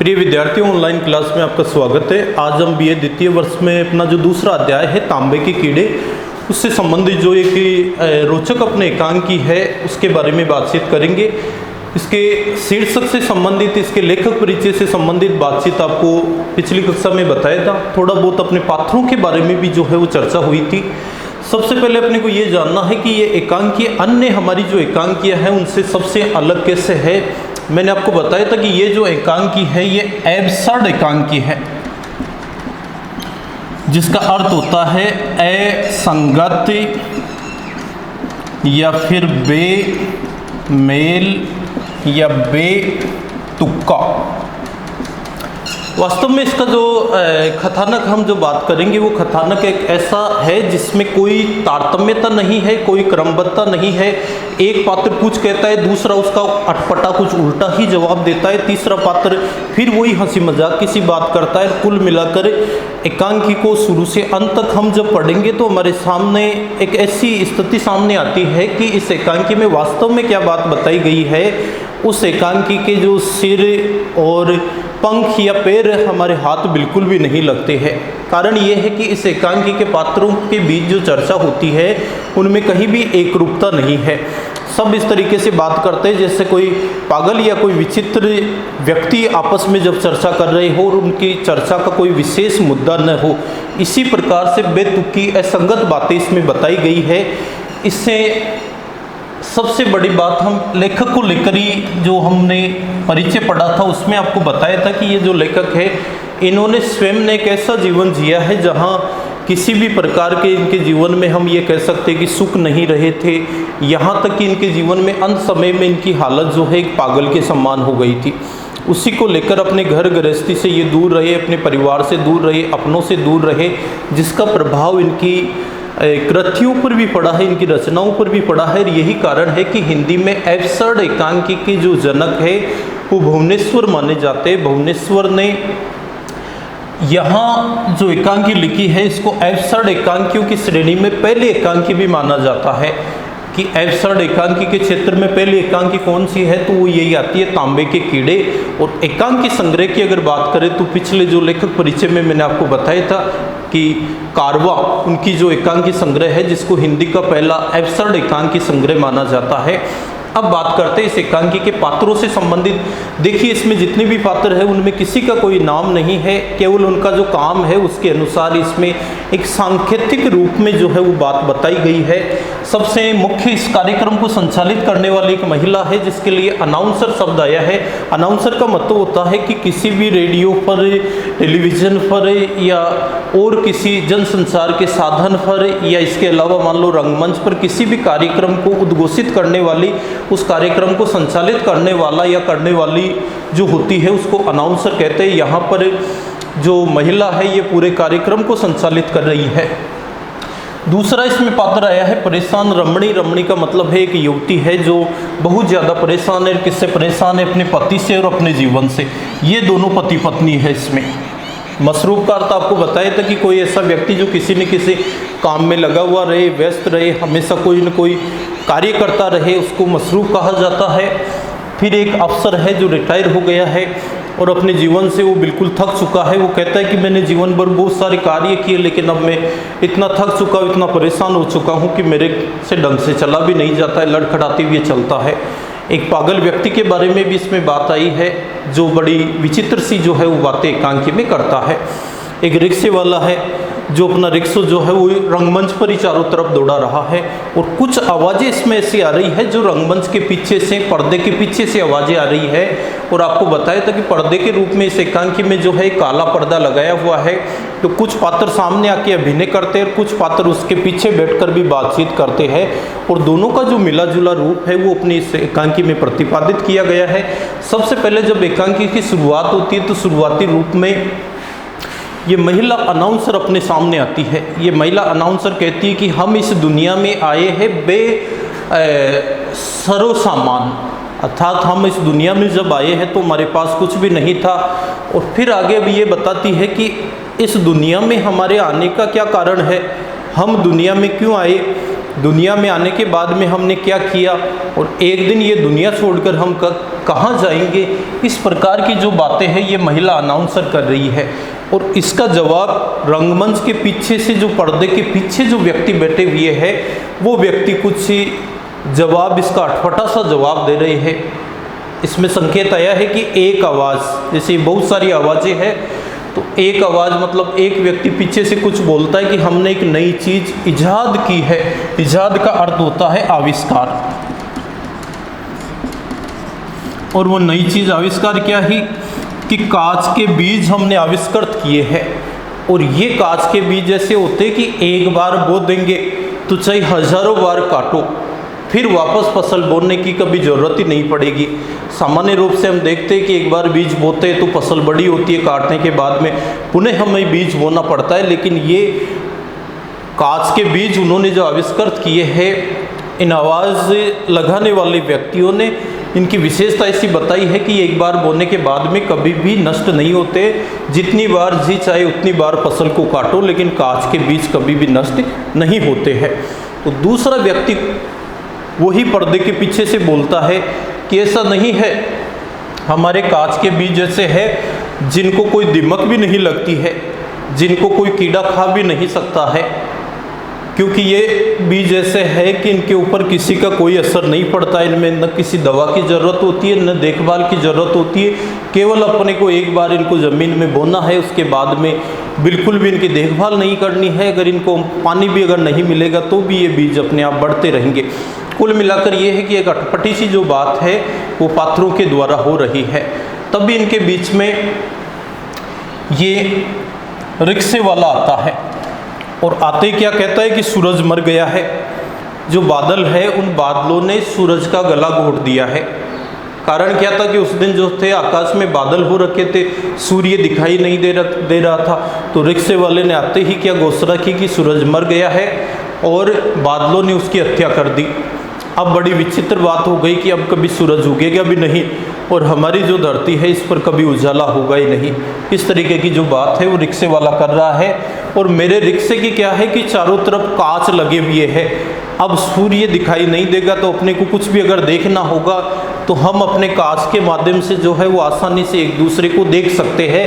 प्रिय विद्यार्थियों, online class में आपका स्वागत है। आज हम बीए द्वितीय वर्ष में अपना जो दूसरा अध्याय है तांबे के कीड़े, उससे संबंधित जो एक रोचक अपने एकांकी है उसके बारे में बातचीत करेंगे। इसके शीर्षक से संबंधित, इसके लेखक परिचय से संबंधित बातचीत आपको पिछली कक्षा में बताया था। थोड़ा बहुत अपने पात्रों के बारे में भी जो है वो चर्चा हुई थी। सबसे पहले अपने को ये जानना है कि ये एकांकी अन्य हमारी जो एकांकियाँ हैं उनसे सबसे अलग कैसे है। मैंने आपको बताया था कि ये जो एकांकी है ये एब्सर्ड एकांकी है, जिसका अर्थ होता है असंगत या फिर बेमेल या बेतुका। वास्तव में इसका जो कथानक हम जो बात करेंगे वो कथानक एक ऐसा है जिसमें कोई तारतम्यता नहीं है, कोई क्रमबद्धता नहीं है। एक पात्र कुछ कहता है, दूसरा उसका अटपटा कुछ उल्टा ही जवाब देता है, तीसरा पात्र फिर वही हंसी मजाक की सी बात करता है। कुल मिलाकर एकांकी को शुरू से अंत तक हम जब पढ़ेंगे तो हमारे सामने एक ऐसी स्थिति सामने आती है कि इस एकांकी में वास्तव में क्या बात बताई गई है। उस एकांकी के जो सिर और पंख या पैर हमारे हाथ बिल्कुल भी नहीं लगते हैं। कारण ये है कि इस एकांकी के पात्रों के बीच जो चर्चा होती है उनमें कहीं भी एक रूपता नहीं है। सब इस तरीके से बात करते हैं जैसे कोई पागल या कोई विचित्र व्यक्ति आपस में जब चर्चा कर रहे हो और उनकी चर्चा का कोई विशेष मुद्दा न हो। इसी प्रकार से बेतुकी असंगत बातें इसमें बताई गई है। इससे सबसे बड़ी बात हम लेखक को लेकर ही जो हमने परिचय पढ़ा था उसमें आपको बताया था कि ये जो लेखक है इन्होंने स्वयं ने एक ऐसा जीवन जिया है जहाँ किसी भी प्रकार के इनके जीवन में हम ये कह सकते हैं कि सुख नहीं रहे थे। यहाँ तक कि इनके जीवन में अंत समय में इनकी हालत जो है एक पागल के समान हो गई थी। उसी को लेकर अपने घर गृहस्थी से ये दूर रहे, अपने परिवार से दूर रहे, अपनों से दूर रहे, जिसका प्रभाव इनकी कृतियों पर भी पड़ा है, इनकी रचनाओं पर भी पड़ा है। यही कारण है कि हिंदी में एब्सर्ड एकांकी के जो जनक है वो भुवनेश्वर माने जाते हैं। भुवनेश्वर ने यहाँ जो एकांकी लिखी है इसको एब्सर्ड एकांकियों की श्रेणी में पहले एकांकी भी माना जाता है। कि एब्सर्ड एकांकी के क्षेत्र में पहली एकांकी कौन सी है तो वो यही आती है तांबे के कीड़े। और एकांकी संग्रह की अगर बात करें तो पिछले जो लेखक परिचय में मैंने आपको बताया था कि कारवा उनकी जो एकांकी संग्रह है जिसको हिंदी का पहला एब्सर्ड एकांकी संग्रह माना जाता है। अब बात करते हैं इस एकांकी के पात्रों से संबंधित। देखिए इसमें जितने भी पात्र हैं उनमें किसी का कोई नाम नहीं है, केवल उनका जो काम है उसके अनुसार इसमें एक सांकेतिक रूप में जो है वो बात बताई गई है। सबसे मुख्य इस कार्यक्रम को संचालित करने वाली एक महिला है जिसके लिए अनाउंसर शब्द आया है। अनाउंसर का मतलब होता है कि किसी भी रेडियो पर, टेलीविज़न पर या और किसी जनसंचार के साधन पर या इसके अलावा मान लो रंगमंच पर किसी भी कार्यक्रम को उद्घोषित करने वाली, उस कार्यक्रम को संचालित करने वाला या करने वाली जो होती है उसको अनाउंसर कहते हैं। यहाँ पर जो महिला है ये पूरे कार्यक्रम को संचालित कर रही है। दूसरा इसमें पात्र आया है परेशान रमणी। रमणी का मतलब है एक युवती है जो बहुत ज़्यादा परेशान है। किससे परेशान है? अपने पति से और अपने जीवन से। ये दोनों पति पत्नी है इसमें। मसरूफ का अर्थ आपको बताया था कि कोई ऐसा व्यक्ति जो किसी न किसी काम में लगा हुआ रहे, व्यस्त रहे, हमेशा कोई न कोई कार्य करता रहे, उसको मसरूफ कहा जाता है। फिर एक अफसर है जो रिटायर हो गया है और अपने जीवन से वो बिल्कुल थक चुका है। वो कहता है कि मैंने जीवन भर बहुत सारे कार्य किए लेकिन अब मैं इतना थक चुका हूँ, इतना परेशान हो चुका हूँ कि मेरे से ढंग से चला भी नहीं जाता है, लड़खड़ाते हुए चलता है। एक पागल व्यक्ति के बारे में भी इसमें बात आई है जो बड़ी विचित्र सी जो है वो बातें एकांकी में करता है। एक रिक्शे वाला है जो अपना रिक्शा जो है वो रंगमंच पर ही चारों तरफ दौड़ा रहा है और कुछ आवाज़ें इसमें ऐसी आ रही है जो रंगमंच के पीछे से, पर्दे के पीछे से आवाज़ें आ रही है। और आपको बताया था कि पर्दे के रूप में इस एकांकी में जो है काला पर्दा लगाया हुआ है। तो कुछ पात्र सामने आके अभिनय करते हैं और कुछ पात्र उसके पीछे बैठकर भी बातचीत करते हैं और दोनों का जो मिला जुला रूप है वो अपनी इस एकांकी में प्रतिपादित किया गया है। सबसे पहले जब एकांकी की शुरुआत होती है तो शुरुआती रूप में ये महिला अनाउंसर अपने सामने आती है। ये महिला अनाउंसर कहती है कि हम इस दुनिया में आए हैं सरो सामान, अर्थात हम इस दुनिया में जब आए हैं तो हमारे पास कुछ भी नहीं था। और फिर आगे अब ये बताती है कि इस दुनिया में हमारे आने का क्या कारण है, हम दुनिया में क्यों आए, दुनिया में आने के बाद में हमने क्या किया और एक दिन ये दुनिया छोड़कर हम कहाँ जाएंगे, इस प्रकार की जो बातें हैं ये महिला अनाउंसर कर रही है। और इसका जवाब रंगमंच के पीछे से, जो पर्दे के पीछे जो व्यक्ति बैठे हुए हैं, वो व्यक्ति कुछ जवाब, इसका अटपटा सा जवाब दे रहे हैं। इसमें संकेत आया है कि एक आवाज़, जैसे बहुत सारी आवाज़ें हैं तो एक आवाज़ मतलब एक व्यक्ति पीछे से कुछ बोलता है कि हमने एक नई चीज़ इजाद की है। इजाद का अर्थ होता है आविष्कार, और वो नई चीज़ आविष्कार क्या ही कि कांच के बीज हमने आविष्कृत किए हैं। और ये कांच के बीज जैसे होते कि एक बार बो देंगे तो चाहे हजारों बार काटो, फिर वापस फसल बोने की कभी ज़रूरत ही नहीं पड़ेगी। सामान्य रूप से हम देखते हैं कि एक बार बीज बोते हैं तो फसल बड़ी होती है, काटने के बाद में पुनः हमें बीज बोना पड़ता है। लेकिन ये कांच के बीज उन्होंने जो आविष्कृत किए हैं, इन आवाज़ लगाने वाले व्यक्तियों ने इनकी विशेषता ऐसी बताई है कि एक बार बोने के बाद में कभी भी नष्ट नहीं होते। जितनी बार जी चाहे उतनी बार फसल को काटो, लेकिन कांच के बीज कभी भी नष्ट नहीं होते हैं। तो दूसरा व्यक्ति वही पर्दे के पीछे से बोलता है कि ऐसा नहीं है, हमारे कांच के बीज जैसे है जिनको कोई दीमक भी नहीं लगती है, जिनको कोई कीड़ा खा भी नहीं सकता है, क्योंकि ये बीज ऐसे है कि इनके ऊपर किसी का कोई असर नहीं पड़ता है। इनमें न किसी दवा की ज़रूरत होती है, न देखभाल की ज़रूरत होती है। केवल अपने को एक बार इनको ज़मीन में बोना है, उसके बाद में बिल्कुल भी इनकी देखभाल नहीं करनी है। अगर इनको पानी भी अगर नहीं मिलेगा तो भी ये बीज अपने आप बढ़ते रहेंगे। कुल मिलाकर ये है कि एक अटपटी सी जो बात है वो पात्रों के द्वारा हो रही है। तभी इनके बीच में ये रिक्शे वाला आता है और आते क्या कहता है कि सूरज मर गया है। जो बादल है उन बादलों ने सूरज का गला घोट दिया है। कारण क्या था कि उस दिन जो थे आकाश में बादल हो रखे थे, सूर्य दिखाई नहीं दे रहा था। तो रिक्शे वाले ने आते ही क्या घोषणा की कि सूरज मर गया है और बादलों ने उसकी हत्या कर दी। अब बड़ी विचित्र बात हो गई कि अब कभी सूरज उगेगा भी नहीं और हमारी जो धरती है इस पर कभी उजाला होगा ही नहीं। इस तरीके की जो बात है वो रिक्शे वाला कर रहा है। और मेरे रिक्शे की क्या है कि चारों तरफ कांच लगे हुए हैं। अब सूर्य दिखाई नहीं देगा तो अपने को कुछ भी अगर देखना होगा तो हम अपने कांच के माध्यम से जो है वो आसानी से एक दूसरे को देख सकते हैं।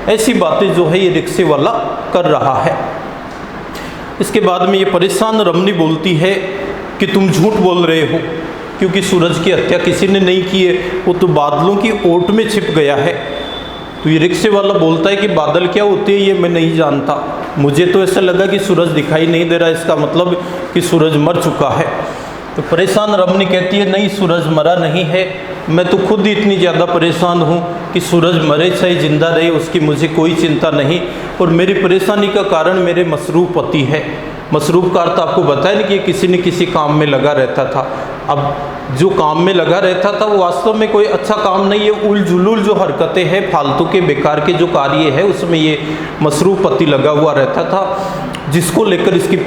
ऐसी बातें जो है ये रिक्शे वाला कर रहा है। इसके बाद में ये परेशान रमनी बोलती है कि तुम झूठ बोल रहे हो, क्योंकि सूरज की हत्या किसी ने नहीं की है, वो तो बादलों की ओट में छिप गया है। तो ये रिक्शे वाला बोलता है कि बादल क्या होते हैं ये मैं नहीं जानता, मुझे तो ऐसा लगा कि सूरज दिखाई नहीं दे रहा, इसका मतलब कि सूरज मर चुका है। तो परेशान रमनी कहती है नहीं, सूरज मरा नहीं है, मैं तो खुद ही इतनी ज़्यादा परेशान हूँ कि सूरज मरे चाहे जिंदा रहे उसकी मुझे कोई चिंता नहीं। और मेरी परेशानी का कारण मेरे मसरूफ़ पति है। मसरूफ़ का अर्थ आपको बताया नहीं कि किसी न किसी काम में लगा रहता था। अब जो काम में लगा रहता था वो वास्तव में कोई अच्छा काम नहीं है, उल जुलूल जो हरकतें हैं, फालतू के बेकार के जो कार्य है उसमें ये मसरूफ़ पति लगा हुआ रहता था, जिसको लेकर इसकी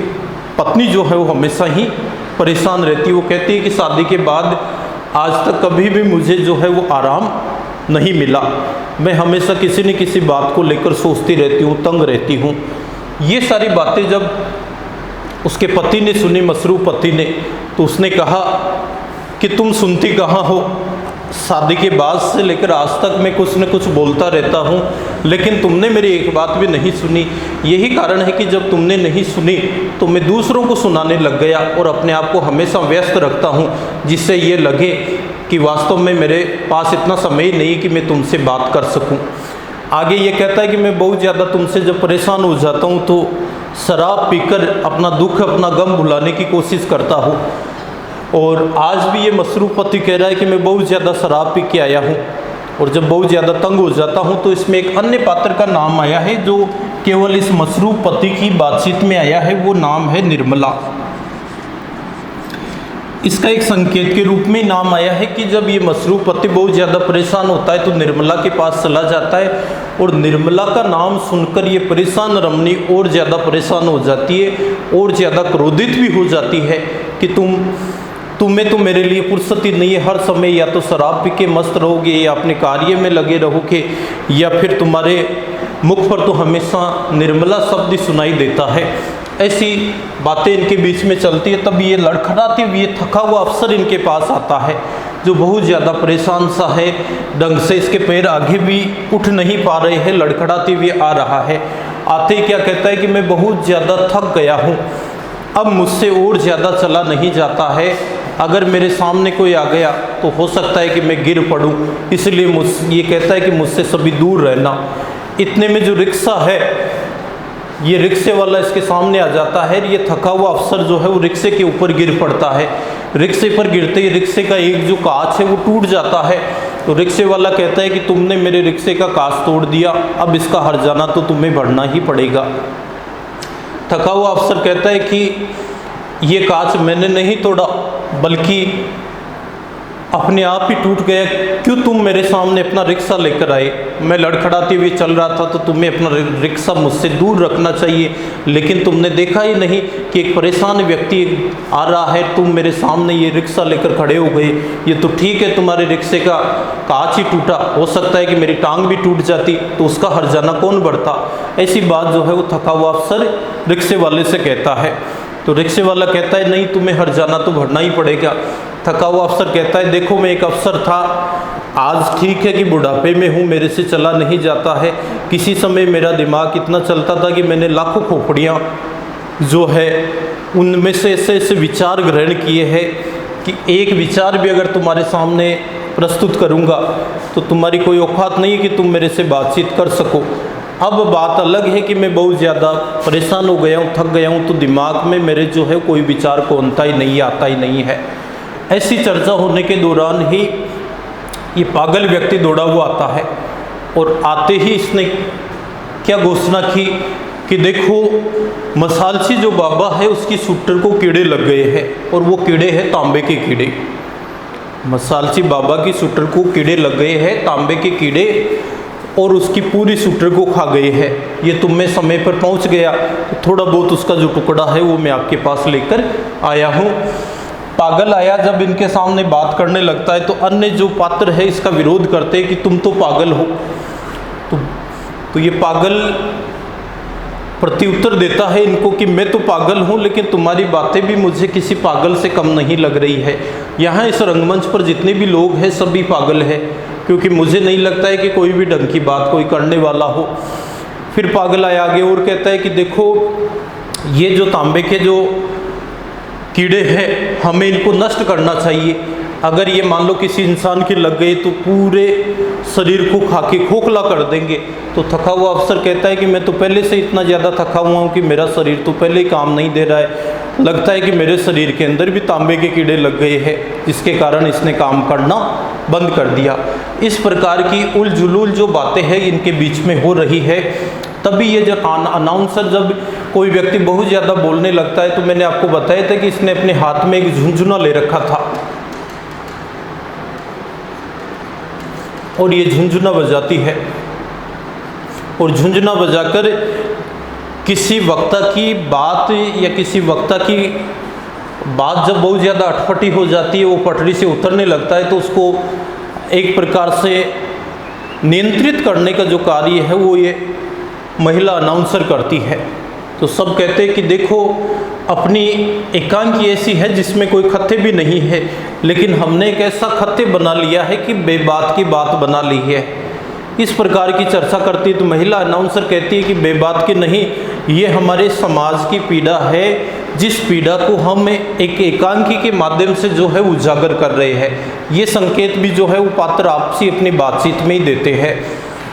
पत्नी जो है वो हमेशा ही परेशान रहती है। वो कहती है कि शादी के बाद आज तक कभी भी मुझे जो है वो आराम नहीं मिला, मैं हमेशा किसी न किसी बात को लेकर सोचती रहती हूँ, तंग रहती हूँ। ये सारी बातें जब उसके पति ने सुनी, मसरूफ़ पति ने, तो उसने कहा कि तुम सुनती कहाँ हो, शादी के बाद से लेकर आज तक मैं कुछ न कुछ बोलता रहता हूँ, लेकिन तुमने मेरी एक बात भी नहीं सुनी। यही कारण है कि जब तुमने नहीं सुनी तो मैं दूसरों को सुनाने लग गया और अपने आप को हमेशा व्यस्त रखता हूँ, जिससे ये लगे कि वास्तव में मेरे पास इतना समय ही नहीं कि मैं तुमसे बात कर सकूँ। आगे ये कहता है कि मैं बहुत ज़्यादा तुमसे जब परेशान हो जाता हूँ तो शराब पीकर अपना दुख, अपना गम भुलाने की कोशिश करता हूँ। और आज भी ये मसरूफ़ पति कह रहा है कि मैं बहुत ज़्यादा शराब पी के आया हूँ और जब बहुत ज़्यादा तंग हो जाता हूँ तो इसमें एक अन्य पात्र का नाम आया है जो केवल इस मसरूफ़ पति की बातचीत में आया है, वो नाम है निर्मला। इसका एक संकेत के रूप में नाम आया है कि जब ये मसरूफ़ पति बहुत ज़्यादा परेशान होता है तो निर्मला के पास चला जाता है और निर्मला का नाम सुनकर ये परेशान रमनी और ज़्यादा परेशान हो जाती है और ज़्यादा क्रोधित भी हो जाती है कि तुम्हें तो मेरे लिए फुर्सत ही नहीं है, हर समय या तो शराब पी के मस्त रहोगे या अपने कार्य में लगे रहोगे या फिर तुम्हारे मुख पर तो हमेशा निर्मला शब्द ही सुनाई देता है। ऐसी बातें इनके बीच में चलती है। तब ये लड़खड़ाते हुए थका हुआ अफसर इनके पास आता है जो बहुत ज़्यादा परेशान सा है, ढंग से इसके पैर आगे भी उठ नहीं पा रहे हैं, लड़खड़ाते हुए आ रहा है। आते ही क्या कहता है कि मैं बहुत ज़्यादा थक गया हूँ, अब मुझसे और ज़्यादा चला नहीं जाता है, अगर मेरे सामने कोई आ गया तो हो सकता है कि मैं गिर पड़ूँ, इसलिए ये कहता है कि मुझसे सभी दूर रहना। इतने में जो रिक्शा है, ये रिक्शे वाला इसके सामने आ जाता है। ये थका हुआ अफसर जो है वो रिक्शे के ऊपर गिर पड़ता है। रिक्शे पर गिरते ही रिक्शे का एक जो कांच है वो टूट जाता है। तो रिक्शे वाला कहता है कि तुमने मेरे रिक्शे का कांच तोड़ दिया, अब इसका हर्जाना तो तुम्हें भरना ही पड़ेगा। थका हुआ अफसर कहता है कि ये कांच मैंने नहीं तोड़ा, बल्कि अपने आप ही टूट गया, क्यों तुम मेरे सामने अपना रिक्शा लेकर आए? मैं लड़खड़ाते हुए चल रहा था तो तुम्हें अपना रिक्शा मुझसे दूर रखना चाहिए, लेकिन तुमने देखा ही नहीं कि एक परेशान व्यक्ति आ रहा है, तुम मेरे सामने ये रिक्शा लेकर खड़े हो गए। ये तो ठीक है तुम्हारे रिक्शे का कांच ही टूटा, हो सकता है कि मेरी टांग भी टूट जाती तो उसका हर्जाना कौन भरता? ऐसी बात जो है वो थका हुआ अफसर रिक्शे वाले से कहता है। तो रिक्शे वाला कहता है नहीं, तुम्हें हर्जाना तो भरना ही पड़ेगा। थका हुआ अफसर कहता है देखो मैं एक अफसर था, आज ठीक है कि बुढ़ापे में हूँ, मेरे से चला नहीं जाता है, किसी समय मेरा दिमाग इतना चलता था कि मैंने लाखों खोपड़ियाँ जो है उनमें से ऐसे विचार ग्रहण किए हैं कि एक विचार भी अगर तुम्हारे सामने प्रस्तुत करूँगा तो तुम्हारी कोई औकात नहीं है कि तुम मेरे से बातचीत कर सको। अब बात अलग है कि मैं बहुत ज़्यादा परेशान हो गया हूँ, थक गया हूँ, तो दिमाग में मेरे जो है कोई विचार कौनता ही नहीं, आता ही नहीं है। ऐसी चर्चा होने के दौरान ही ये पागल व्यक्ति दौड़ा हुआ आता है और आते ही इसने क्या घोषणा की कि देखो मसालची जो बाबा है उसकी सूटर को कीड़े लग गए हैं, और वो कीड़े हैं तांबे के कीड़े। मसालची बाबा की सूटर को कीड़े लग गए हैं, तांबे के कीड़े, और उसकी पूरी सूटर को खा गए हैं। ये तुम में समय पर पहुंच गया तो थोड़ा बहुत उसका जो टुकड़ा है वो मैं आपके पास लेकर आया हूँ। पागल आया जब इनके सामने बात करने लगता है तो अन्य जो पात्र है इसका विरोध करते हैं कि तुम तो पागल हो। तो ये पागल प्रत्युत्तर देता है इनको कि मैं तो पागल हूँ, लेकिन तुम्हारी बातें भी मुझे किसी पागल से कम नहीं लग रही है। यहाँ इस रंगमंच पर जितने भी लोग हैं सभी पागल है, क्योंकि मुझे नहीं लगता है कि कोई भी ढंग की बात कोई करने वाला हो। फिर पागल आया आगे और कहता है कि देखो ये जो तांबे के जो कीड़े हैं हमें इनको नष्ट करना चाहिए। अगर ये मान लो किसी इंसान के लग गए तो पूरे शरीर को खा के खोखला कर देंगे। तो थका हुआ अफसर कहता है कि मैं तो पहले से इतना ज़्यादा थका हुआ हूँ कि मेरा शरीर तो पहले ही काम नहीं दे रहा है, लगता है कि मेरे शरीर के अंदर भी तांबे के कीड़े लग गए हैं, जिसके कारण इसने काम करना बंद कर दिया। इस प्रकार की उलझुलूल जो बातें हैं इनके बीच में हो रही है। तभी ये जब अनाउंसर जब कोई व्यक्ति बहुत ज़्यादा बोलने लगता है, तो मैंने आपको बताया था कि इसने अपने हाथ में एक झुंझुना ले रखा था और ये झुंझुना बजाती है, और झुंझुना बजाकर किसी वक्ता की बात या किसी वक्ता की बात जब बहुत ज़्यादा अटपटी हो जाती है, वो पटरी से उतरने लगता है, तो उसको एक प्रकार से नियंत्रित करने का जो कार्य है वो ये महिला अनाउंसर करती है। तो सब कहते हैं कि देखो अपनी एकांकी ऐसी है जिसमें कोई खत्ते भी नहीं है, लेकिन हमने एक ऐसा खत्ते बना लिया है कि बेबात की बात बना ली है। इस प्रकार की चर्चा करती है। तो महिला अनाउंसर कहती है कि बेबात की नहीं, ये हमारे समाज की पीड़ा है, जिस पीड़ा को हम एक एकांकी के माध्यम से जो है उजागर कर रहे हैं। ये संकेत भी जो है वो पात्र आपसी अपनी बातचीत में ही देते हैं।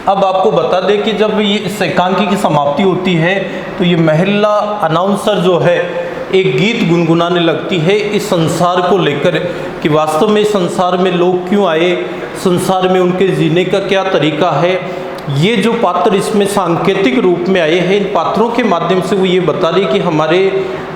अब आपको बता दें कि जब ये इस एकांकी की समाप्ति होती है तो ये महिला अनाउंसर जो है एक गीत गुनगुनाने लगती है इस संसार को लेकर कि वास्तव में इस संसार में लोग क्यों आए, संसार में उनके जीने का क्या तरीका है। ये जो पात्र इसमें सांकेतिक रूप में आए हैं, इन पात्रों के माध्यम से वो ये बता रही कि हमारे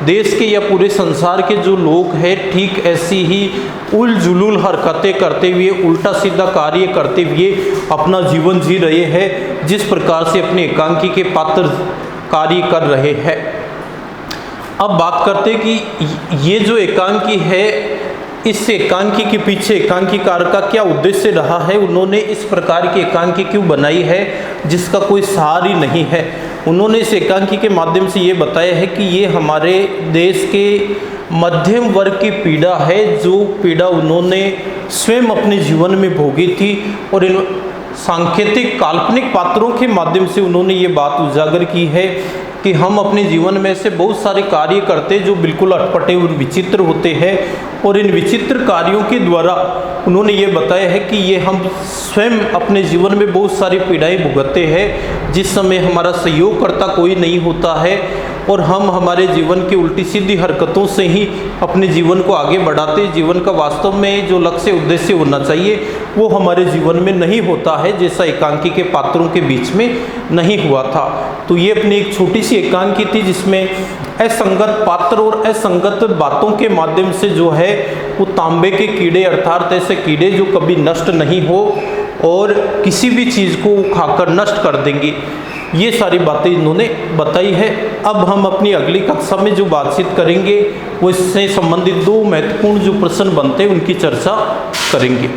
देश के या पूरे संसार के जो लोग हैं ठीक ऐसी ही उलझुलूल हरकतें करते हुए, उल्टा सीधा कार्य करते हुए अपना जीवन जी रहे हैं, जिस प्रकार से अपने एकांकी के पात्र कार्य कर रहे हैं। अब बात करते हैं कि ये जो एकांकी है, इस एकांकी के पीछे एकांकीकार का क्या उद्देश्य रहा है, उन्होंने इस प्रकार की एकांकी क्यों बनाई है जिसका कोई सार ही नहीं है। उन्होंने इस एकांकी के माध्यम से ये बताया है कि ये हमारे देश के मध्यम वर्ग की पीड़ा है, जो पीड़ा उन्होंने स्वयं अपने जीवन में भोगी थी। और इन सांकेतिक काल्पनिक पात्रों के माध्यम से उन्होंने ये बात उजागर की है कि हम अपने जीवन में से बहुत सारे कार्य करते जो बिल्कुल अटपटे और विचित्र होते हैं, और इन विचित्र कार्यों के द्वारा उन्होंने ये बताया है कि ये हम स्वयं अपने जीवन में बहुत सारी पीड़ाएं भुगतते हैं, जिस समय हमारा सहयोगकर्ता कोई नहीं होता है और हम हमारे जीवन की उल्टी सीधी हरकतों से ही अपने जीवन को आगे बढ़ाते। जीवन का वास्तव में जो लक्ष्य उद्देश्य होना चाहिए वो हमारे जीवन में नहीं होता है, जैसा एकांकी के पात्रों के बीच में नहीं हुआ था। तो ये अपनी एक छोटी सी एकांकी थी जिसमें असंगत पात्र और असंगत बातों के माध्यम से जो है वो तांबे के कीड़े अर्थात ऐसे कीड़े जो कभी नष्ट नहीं हो और किसी भी चीज़ को खाकर नष्ट कर देंगे, ये सारी बातें इन्होंने बताई है। अब हम अपनी अगली कक्षा में जो बातचीत करेंगे वो इससे संबंधित 2 महत्वपूर्ण जो प्रश्न बनते हैं उनकी चर्चा करेंगे।